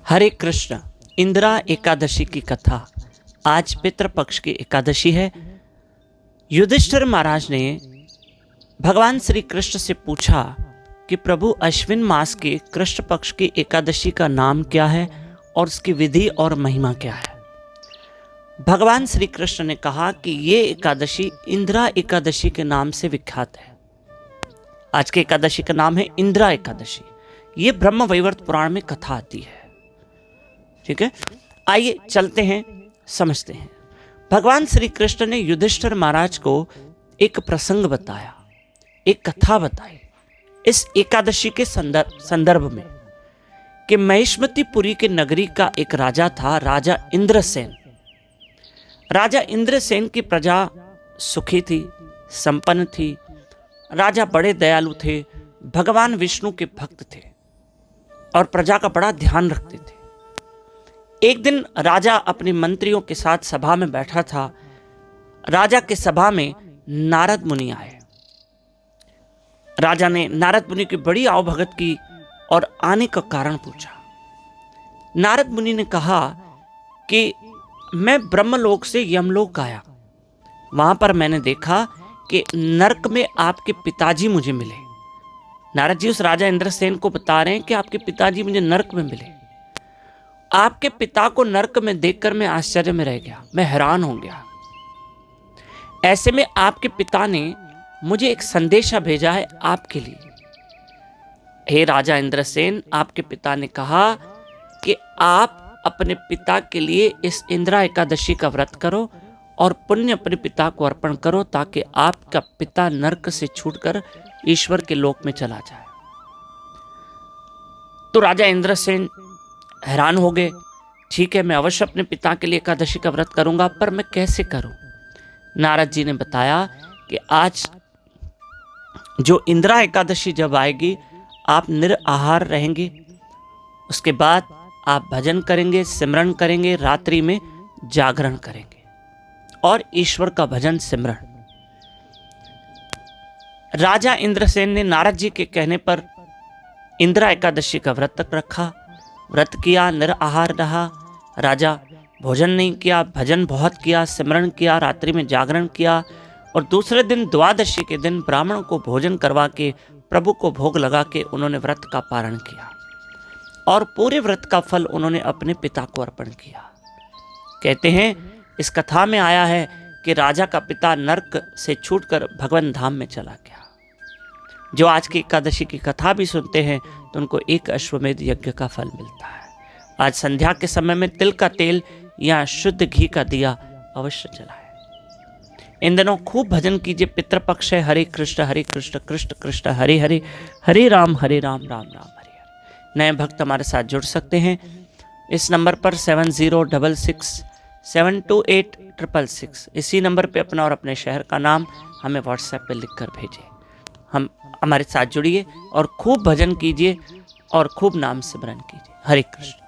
हरे कृष्ण। इंदिरा एकादशी की कथा। आज पितृपक्ष की एकादशी है। युधिष्ठिर महाराज ने भगवान श्री कृष्ण से पूछा कि प्रभु, अश्विन मास के कृष्ण पक्ष की एकादशी का नाम क्या है और उसकी विधि और महिमा क्या है। भगवान श्री कृष्ण ने कहा कि ये एकादशी इंदिरा एकादशी के नाम से विख्यात है। आज की एकादशी का नाम है इंदिरा एकादशी। ये ब्रह्म वैवर्त पुराण में कथा आती है। ठीक है, आइए चलते हैं, समझते हैं। भगवान श्री कृष्ण ने युधिष्ठिर महाराज को एक प्रसंग बताया, एक कथा बताई इस एकादशी के संदर्भ में कि महिष्मतीपुरी के नगरी का एक राजा था, राजा इंद्रसेन। राजा इंद्रसेन की प्रजा सुखी थी, संपन्न थी। राजा बड़े दयालु थे, भगवान विष्णु के भक्त थे और प्रजा का बड़ा ध्यान रखते थे। एक दिन राजा अपने मंत्रियों के साथ सभा में बैठा था। राजा के सभा में नारद मुनि आए। राजा ने नारद मुनि की बड़ी आवभगत की और आने का कारण पूछा। नारद मुनि ने कहा कि मैं ब्रह्मलोक से यमलोक आया। वहां पर मैंने देखा कि नरक में आपके पिताजी मुझे मिले। नारद जी उस राजा इंद्रसेन को बता रहे हैं कि आपके पिताजी मुझे नरक में मिले। आपके पिता को नरक में देखकर मैं आश्चर्य में रह गया, मैं हैरान हो गया। ऐसे में आपके पिता ने मुझे एक संदेशा भेजा है आपके लिए। हे राजा इंद्रसेन, आपके पिता ने कहा कि आप अपने पिता के लिए इस इंदिरा एकादशी का व्रत करो और पुण्य अपने पिता को अर्पण करो ताकि आपका पिता नरक से छूटकर ईश्वर के लोक में चला जाए। तो राजा इंद्रसेन हैरान हो गए। ठीक है, मैं अवश्य अपने पिता के लिए एकादशी का व्रत करूंगा, पर मैं कैसे करूं। नारद जी ने बताया कि आज जो इंदिरा एकादशी जब आएगी, आप निराहार रहेंगे। उसके बाद आप भजन करेंगे, सिमरन करेंगे, रात्रि में जागरण करेंगे और ईश्वर का भजन सिमरन। राजा इंद्रसेन ने नारद जी के कहने पर इंदिरा एकादशी का व्रत रखा, व्रत किया, निराहार रहा। राजा भोजन नहीं किया, भजन बहुत किया, सिमरन किया, रात्रि में जागरण किया और दूसरे दिन द्वादशी के दिन ब्राह्मण को भोजन करवा के प्रभु को भोग लगा के उन्होंने व्रत का पारण किया और पूरे व्रत का फल उन्होंने अपने पिता को अर्पण किया। कहते हैं इस कथा में आया है कि राजा का पिता नरक से छूटकर भगवान धाम में चला गया। जो आज की एकादशी की कथा भी सुनते हैं तो उनको एक अश्वमेध यज्ञ का फल मिलता है। आज संध्या के समय में तिल का तेल या शुद्ध घी का दिया अवश्य जलाएं। इन दिनों खूब भजन कीजिए। पितृपक्ष है। हरे कृष्ण कृष्ण कृष्ण हरे हरे, हरे राम राम राम हरे हरे। नए भक्त हमारे साथ जुड़ सकते हैं इस नंबर पर 7066728666। इसी नंबर पे अपना और अपने शहर का नाम हमें व्हाट्सएप पे लिखकर भेजें। हम हमारे साथ जुड़िए और खूब भजन कीजिए और खूब नाम सिमरन कीजिए। हरे कृष्ण।